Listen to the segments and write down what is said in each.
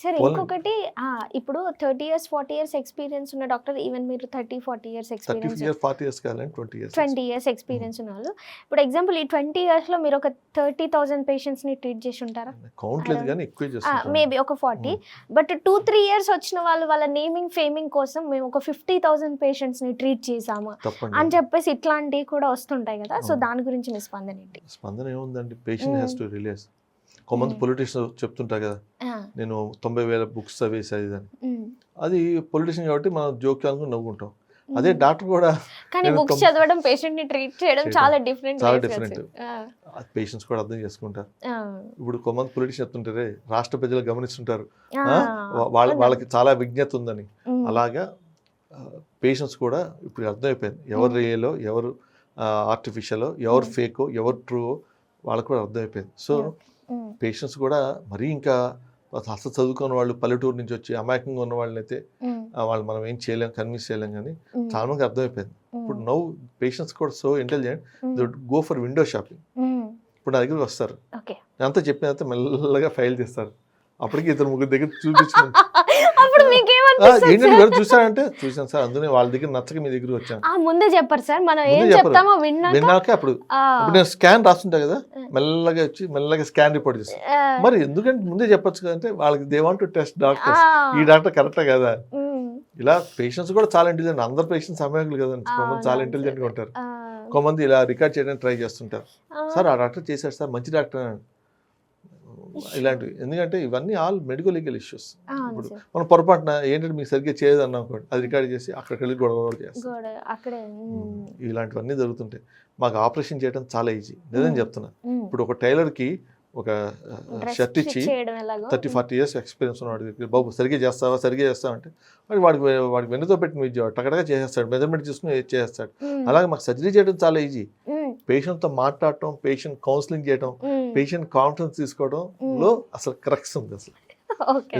సరే ఇంకొకటి ఇప్పుడు 30 years 40 years ఎక్స్పీరియన్స్ ఉన్న డాక్టర్, ఈవెన్ మీరు 30-40 years ఎక్స్పీరియన్స్, 40 years కాదండి 20 years ఎక్స్పీరియన్స్ ఉన్న వాళ్ళు, ఇప్పుడు ఎగ్జాంపుల్ ఈ 20 years లో మీరు ఒక 30,000 పేషెంట్స్ ని ట్రీట్ చేసి ఉంటారా? కౌంట్ లేదు కానీ ఎక్కువ చేస్తుంటాం. మేబీ ఒక 40, బట్ 2-3 years వచ్చిన వాళ్ళు వాళ్ళ నేమింగ్ ఫేమింగ్ కోసం మేము ఒక 50,000 పేషెంట్స్ ని ట్రీట్ చేసాము అని చెప్పేసి ఇట్లాంటివి కూడా వస్తుంటాయి కదా, సో దాని గురించి మీ స్పందన ఏంటి? స్పందన ఏముందండి, పేషెంట్ హ్యాస్ టు రిలీజ్. కొంతమంది పొలిటీషియన్స్ చెప్తుంటారు కదా, నేను 90,000 బుక్స్ చదివేసాది అని. అది పొలిటీషియన్ కాబట్టి మనం జోక్యాలను నవ్వుకుంటాం. అదే డాక్టర్ కూడా కానీ బుక్స్ చదవడం పేషెంట్ ని ట్రీట్ చేయడం చాలా డిఫరెంట్. పేషెంట్స్ కూడా అర్థం చేసుకుంటారు. ఇప్పుడు కొంతమంది పొలిటీషియన్ చెప్తుంటారే రాష్ట్ర ప్రజలు గమనిస్తుంటారు, వాళ్ళకి చాలా విజ్ఞత ఉందని. అలాగా పేషెంట్స్ కూడా ఇప్పుడు అర్థమైపోయింది, ఎవరు రియలో ఎవరు ఆర్టిఫిషియల్, ఎవరు ఫేకో ఎవరు ట్రూ వాళ్ళకు కూడా అర్థమైపోయింది. సో పేషెంట్స్ కూడా మరీ ఇంకా అసలు చదువుకున్న వాళ్ళు పల్లెటూరు నుంచి వచ్చి అమాయకంగా ఉన్న వాళ్ళని అయితే వాళ్ళు మనం ఏం చేయలేం, కన్విన్స్ చేయలేం. కానీ చాలా మందికి అర్థమైపోయింది. ఇప్పుడు నౌ పేషెంట్స్ కూడా so intelligent, they go for window shopping. ఇప్పుడు నా దగ్గరికి వస్తారు, అంతా చెప్పినంత మెల్లగా ఫైల్ చేస్తారు. అప్పటికి 2-3 దగ్గర చూపించుకుంటారు. ఏంటంటే ఎవరు చూసారంటే చూసాను సార్, అందుకే వాళ్ళ దగ్గర నచ్చక మీ దగ్గర వచ్చాను. ముందే చెప్పారు సార్, మనం ఏం చెప్తామో విన్నాక అప్పుడు నేను స్కాన్ రాస్తుంటా కదా, మెల్లగా వచ్చి మెల్లగా స్కాన్ రిపోర్ట్ చేస్తాను. మరి ఎందుకంటే ముందే చెప్పొచ్చు కదంటే వాళ్ళకి they want to test doctors, ఈ డాక్టర్ కరెక్టా కదా. ఇలా పేషెంట్స్ కూడా చాలా ఇంటెలిజెంట్, అందరు పేషెంట్స్ అమాయకులు కదండి, కొంతమంది చాలా ఇంటెలిజెంట్ గా ఉంటారు. కొంతమంది ఇలా రికార్డ్ చేయడానికి ట్రై చేస్తుంటారు, సార్ ఆ డాక్టర్ చేశారు సార్ మంచి డాక్టర్ అని. ఇలాంటివి ఎందుకంటే ఇవన్నీ ఆల్ మెడికల్ లీగల్ ఇష్యూస్. ఇప్పుడు మనం పొరపాటున ఏంటంటే మీకు సరిగ్గా చేయదు అన్నాం అనుకోండి, అది రికార్డ్ చేసి అక్కడికి వెళ్ళి గొడవ చేస్తాం. ఇలాంటివన్నీ జరుగుతుంటాయి. మాకు ఆపరేషన్ చేయడం చాలా ఈజీ, నిజం చెప్తున్నా. ఇప్పుడు ఒక టైలర్కి ఒక షర్ట్ ఇచ్చి 30-40 years ఎక్స్పీరియన్స్ ఉన్నవాడికి, బాబు సరిగ్గా చేస్తావా అంటే వాడికి వెన్నుతో పెట్టిన విద్య టకటగా చేసేస్తాడు, మెజర్మెంట్ తీసుకుని చేసేస్తాడు. అలాగే మాకు సర్జరీ చేయడం చాలా ఈజీ. పేషెంట్తో మాట్లాడటం, పేషెంట్ కౌన్సిలింగ్ చేయడం, పేషెంట్ కాన్ఫిడెన్స్ తీసుకోవడంలో అసలు క్రక్స్ ఉంది అసలు.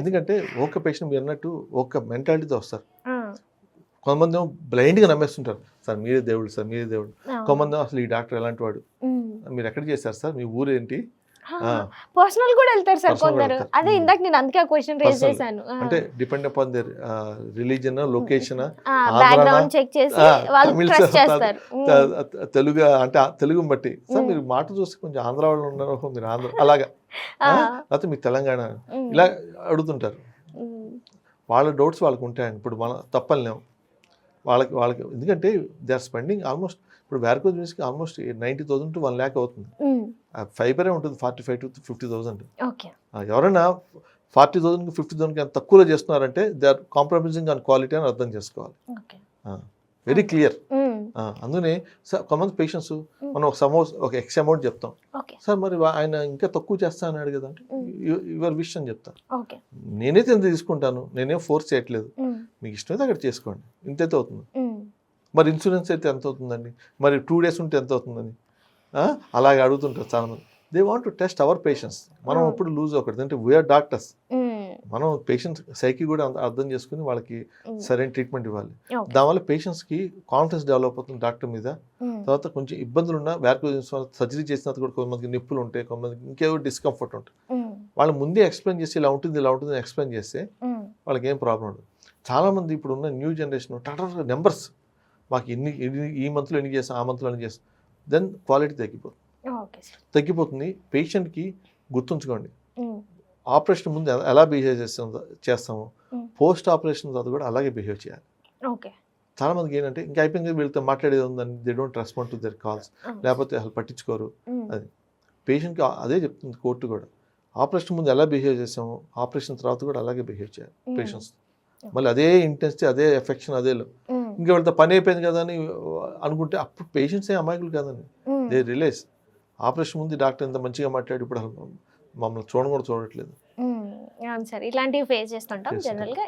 ఎందుకంటే ఒక పేషెంట్ మీరు అన్నట్టు ఒక మెంటాలిటీతో వస్తారు. కొంతమంది బ్లైండ్గా నమ్మేస్తుంటారు, సార్ మీరే దేవుడు, సార్ మీరే దేవుడు. కొంతమంది అసలు ఈ డాక్టర్ ఎలాంటి వాడు, మీరు ఎక్కడ చేశారు సార్, మీ ఊరు ఏంటి, పర్సనల్ కూడా వెళ్తారు సార్ కొందరు. అదే ఇందాక నేను అందుకే క్వశ్చన్ రేజ్ చేశాను. అంటే depend upon their religion, location, background check చేసి వాళ్ళు ట్రస్ట్ చేస్తారు. తెలుగు అంటే తెలుగు బట్టి, సార్ మీరు మాట చూస్తే కొంచెం ఆంధ్ర వాళ్ళు ఉన్నారు, మీరు ఆంధ్ర అలాగా, లేకపోతే మీకు తెలంగాణ ఇలా అడుగుతుంటారు. వాళ్ళ డౌట్స్ వాళ్ళకు ఉంటాయండి. ఇప్పుడు మనం తప్పలేము వాళ్ళకి ఎందుకంటే దే ఆర్ స్పెండింగ్ ఆల్మోస్ట్, ఇప్పుడు వ్యారికోజ్ వెయిన్స్కి ఆల్మోస్ట్ 90,000 to 1 lakh అవుతుంది. ఫైబరే ఉంటుంది 45,000 to 50,000. ఎవరైనా 40,000కి 50,000కి ఎంత తక్కువలో చేస్తున్నారంటే they are compromising on quality అని అర్థం చేసుకోవాలి. Very clear. అందుకనే సార్ కొంతమంది పేషెంట్స్ మనం ఒక ఎక్స్ అమౌంట్ చెప్తాం, సార్ మరి ఆయన ఇంకా తక్కువ చేస్తా అన్నాడు కదా అంటే యువర్ విష్ అని చెప్తాను. నేనైతే ఎంత తీసుకుంటాను, నేనేం ఫోర్స్ చేయట్లేదు, మీకు ఇష్టమైతే అక్కడ చేసుకోండి, ఇంతైతే అవుతుంది. మరి ఇన్సూరెన్స్ అయితే ఎంత అవుతుందండి, మరి 2 days ఉంటే ఎంత అవుతుందని అలాగే అడుగుతుంటారు చాలామంది. They want to test our patients. మనం ఇప్పుడు లూజ్ అవ్వకూడదు, అంటే వీఆర్ డాక్టర్స్. మనం పేషెంట్స్ సైకి కూడా అర్థం చేసుకుని వాళ్ళకి సరైన ట్రీట్మెంట్ ఇవ్వాలి. దానివల్ల పేషెంట్స్కి కాన్ఫిడెన్స్ డెవలప్ అవుతుంది డాక్టర్ మీద. తర్వాత కొంచెం ఇబ్బందులు ఉన్న వ్యారికోజ్ సర్జరీ చేసిన తర్వాత కూడా కొంతమందికి నొప్పులు ఉంటాయి, కొంతమందికి ఇంకేవో డిస్కంఫర్ట్ ఉంటాయి. వాళ్ళు ముందే ఎక్స్ప్లెయిన్ చేసి ఇలా ఉంటుంది అని ఎక్స్ప్లెయిన్ చేస్తే వాళ్ళకి ఏం ప్రాబ్లం ఉండదు. చాలామంది ఇప్పుడు ఉన్న న్యూ జనరేషన్ నెంబర్స్, మాకు ఈ మంత్లో ఎన్ని చేస్తాం, ఆ మంత్లో ఎన్ని చేస్తాం, దెన్ క్వాలిటీ తగ్గిపోతుంది. పేషెంట్కి గుర్తుంచుకోండి, ఆపరేషన్ ముందు ఎలా బిహేవ్ చేస్తామో పోస్ట్ ఆపరేషన్ తర్వాత కూడా అలాగే బిహేవ్ చేయాలి. చాలా మందికి ఏంటంటే ఇంకా అయిపోయింది వీళ్ళతో మాట్లాడేది ఉందని, they don't respond to their calls, లేకపోతే అసలు పట్టించుకోరు. అది పేషెంట్కి అదే చెప్తుంది కోర్టు కూడా, ఆపరేషన్ ముందు ఎలా బిహేవ్ చేసామో ఆపరేషన్ తర్వాత కూడా అలాగే బిహేవ్ చేయాలి పేషెంట్స్. మళ్ళీ అదే ఇంటెన్సిటీ, అదే ఎఫెక్షన్, అదే ఇంకా వీళ్ళతో పని అయిపోయింది కదా అని అనుకుంటే అప్పుడు పేషెంట్స్ ఏ అమాయకులు కాదండి, దే రిలేస్. ఆపరేషన్ ముందు డాక్టర్ ఎంత మంచిగా మాట్లాడి ఇప్పుడు మమ్మల్ని చూడట్లేదు. సార్ ఇలాంటివి ఫేస్ చేస్తుంటాం జనరల్గా.